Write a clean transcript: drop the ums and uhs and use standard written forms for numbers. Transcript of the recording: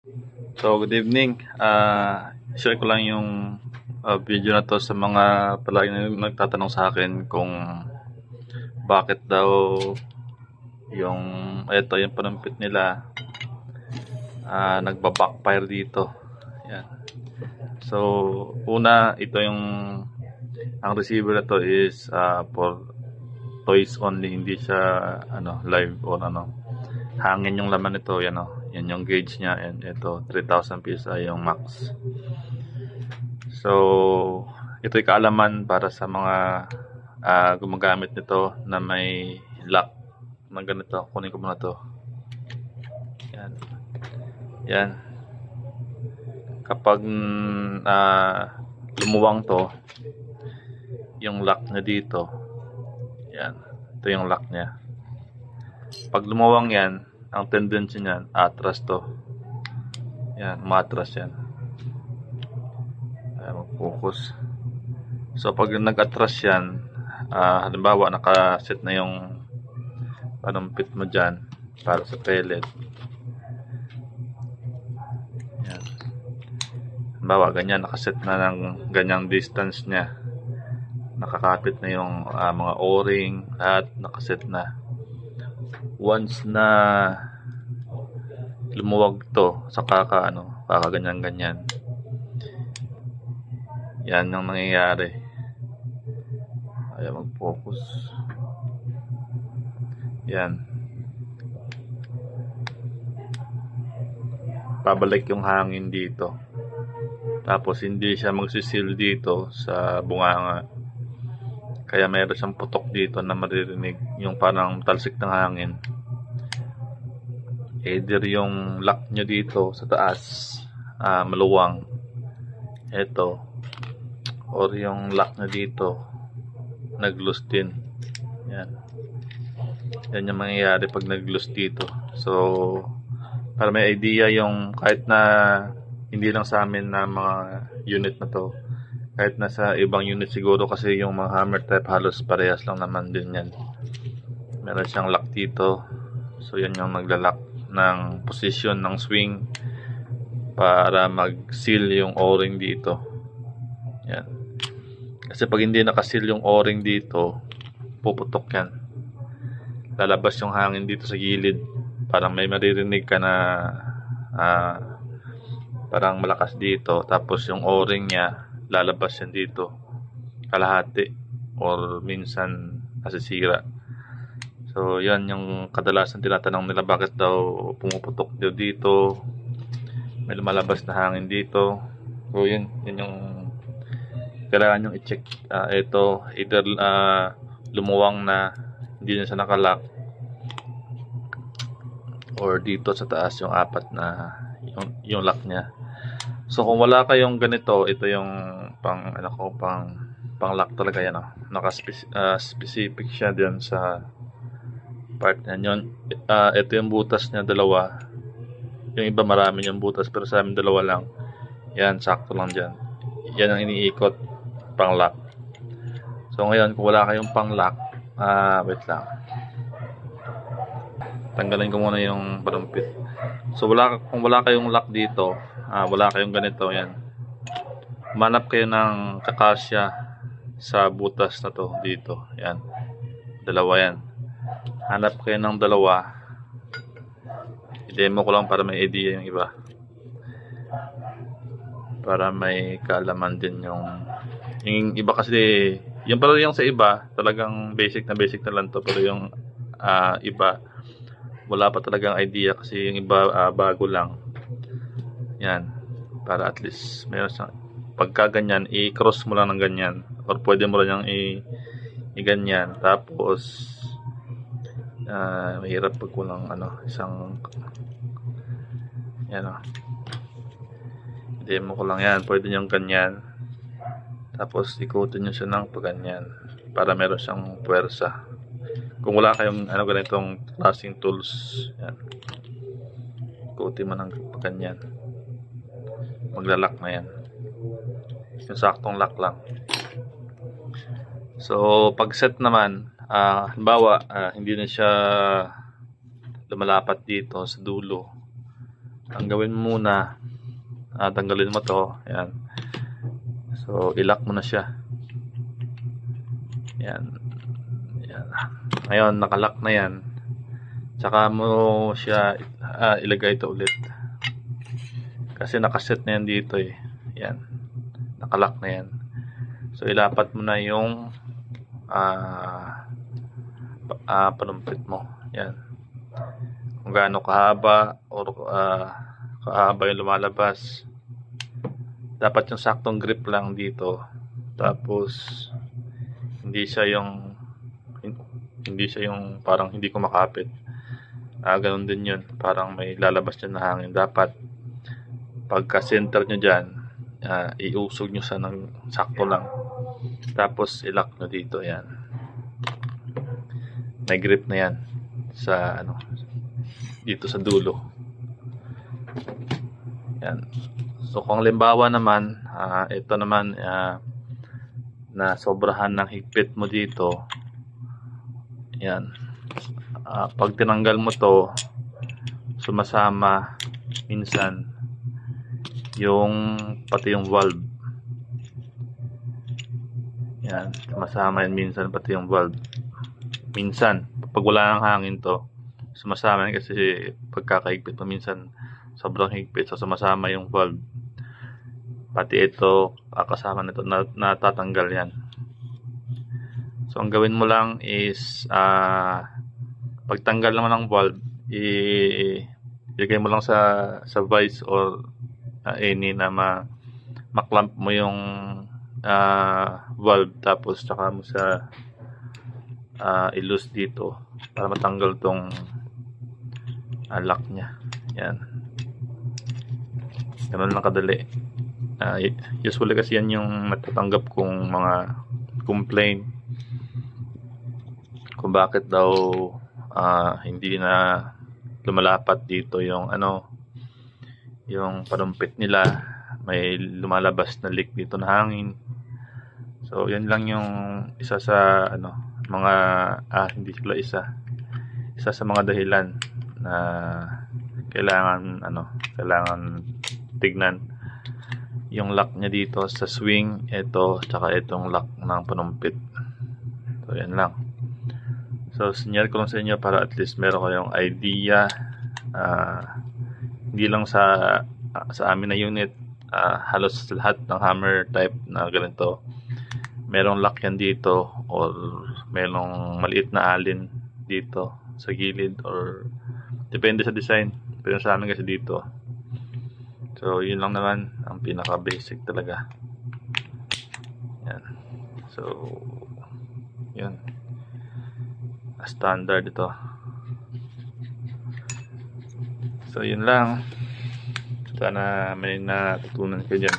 So, good evening. Share ko lang yung video na to sa mga palagi nagtatanong sa akin kung bakit daw yung yung panumpit nila nagba-backfire dito. Yan. So, una, ito ang receiver na to is for toys only, hindi siya live or hangin yung laman nito. Yan yung gauge niya, and ito 3,000 PSI yung max. So, ito'y kaalaman para sa mga gumagamit nito na may lock na ganito. Kunin ko muna to. Yan. Yan. Kapag lumuwang to, yung lock niya dito, yan. Ito yung lock niya. Pag lumuwang yan, ang tendency niyan, atras to. Yan, matras yan. Mag-focus. So pag nag-atras yan, halimbawa nakaset na yung panumpit mo dyan para sa pellet. Yan. Halimbawa ganyan, nakaset na ng ganyang distance nya. Nakakapit na yung mga o-ring, lahat nakaset na. Once na lumuwag to sa kakaganyan-ganyan, yan yung nangyayari. Ayaw mag-focus. Yan. Pabalik yung hangin dito. Tapos hindi siya magsisil dito sa bunganga. Kaya mayroon siyang putok dito na maririnig yung parang talsik ng hangin. Either yung lock nyo dito sa taas maluwang, ito, or yung lock na dito nag-loose din. Yan. Yan yung mangyayari pag nag-loose dito. So, para may idea yung kahit na hindi lang sa amin na mga unit na to, kahit na sa ibang unit siguro, kasi yung mga hammer type halos parehas lang naman din yan. Meron siyang lock dito. So, yan yung naglalak ng position ng swing para mag-seal yung o-ring dito. Yan. Kasi pag hindi nakasil yung o-ring dito, puputok yan. Lalabas yung hangin dito sa gilid. Parang may maririnig ka na parang malakas dito. Tapos yung o-ring niya, lalabas yan dito. Kalahati. Or minsan nasisira. So yan yung kadalasan tinatanong nila, bakit daw pumuputok dito. May lumalabas na hangin dito. So yun yung kailangan nyo i-check. Ito, either lumuwang na, hindi na siya nakalock, or dito sa taas yung apat na yung lock nya. So kung wala kayong ganito, ito yung pang lock talaga yan. Naka-specific siya diyan sa part na yun. Ito yung butas niya, dalawa. Yung iba marami yung butas, pero sa amin dalawa lang. Yan, sakto lang dyan. Yan ang iniikot, pang lock. So ngayon, kung wala kayong pang lock, wait lang, tanggalin ko muna yung panumpit. So kung wala kayong lock dito, wala kayong ganito, yan, manap kayo ng kakasya sa butas na to dito. Yan, dalawa yan. Hanap kayo ng dalawa. I-demo ko lang para may idea yung iba, para may kaalaman din yung iba. Kasi yung pala yung sa iba talagang basic na lang to, pero yung iba wala pa talagang idea, kasi yung iba bago lang. Yan, para at least mayroon siyang, pagka ganyan, i-cross mo lang ng ganyan, or pwede mo lang yung i-ganyan. Tapos mahirap pag kulang isang yan, demo ko lang yan. Pwede yung ganyan, tapos ikutin nyo siya ng pagganyan para meron siyang puwersa. Kung wala kayong ganitong klaseng tools, yan, ikutin mo ng pagganyan, maglalak na yan. Yung saktong lock lang. So pag set naman, halimbawa hindi na siya lumalapat dito sa dulo, ang gawin mo muna, tanggalin mo to. Yan. So, ilock mo na siya. Yan. Yan. Ngayon, nakalock na yan. Tsaka mo siya ilagay ito ulit. Kasi nakaset na yan dito eh. Yan. Nakalock na yan. So, ilapat mo na yung panumpit mo. Yan. Kung gaano kahaba or kahaba yung lumalabas. Dapat yung saktong grip lang dito. Tapos hindi siya yung parang hindi kumakapit. Ganun din yun. Parang may lalabas dyan na hangin. Dapat pagka center nyo dyan, iusog nyo sa ng sakto lang. Tapos ilock nyo dito. Yan. May grip na yan sa dito sa dulo. Yan. So kung limbawa naman, ito naman na sobrahan ng higpit mo dito. Yan. Pag tinanggal mo to, sumasama minsan pati yung valve. Yan, sumasama yan minsan pati yung valve. Minsan, pag wala ng hangin to, sumasama yan kasi pagkakahigpit mo minsan sobrang higpit, so sumasama yung valve. Pati ito, kasama nito, natatanggal yan. So ang gawin mo lang is pagtanggal naman ng valve, ilagay mo lang sa vise or any na maklamp mo yung valve, tapos tsaka mo sa i-loose dito para matanggal tong lock nya. Yan. Ganun lang kadali. Usually kasi yan yung natatanggap kong mga complaint kung bakit daw hindi na lumalapat dito yung yung panumpit nila, may lumalabas na leak dito na hangin. So yan lang yung isa sa mga hindi sila isa sa mga dahilan na kailangan tignan yung lock niya dito sa swing, ito tsaka itong lock ng panumpit. So yan lang. So sinyal ko lang sa inyo para at least meron kayong idea. Hindi lang sa amin na unit, halos lahat ng hammer type na ganito merong lock yan dito, or merong maliit na alin dito sa gilid, or depende sa design. Pero sa amin kasi dito. So yun lang naman ang pinaka basic talaga. Yan. So yun, standard ito. So yun lang. Sana may natutunan kayo dyan.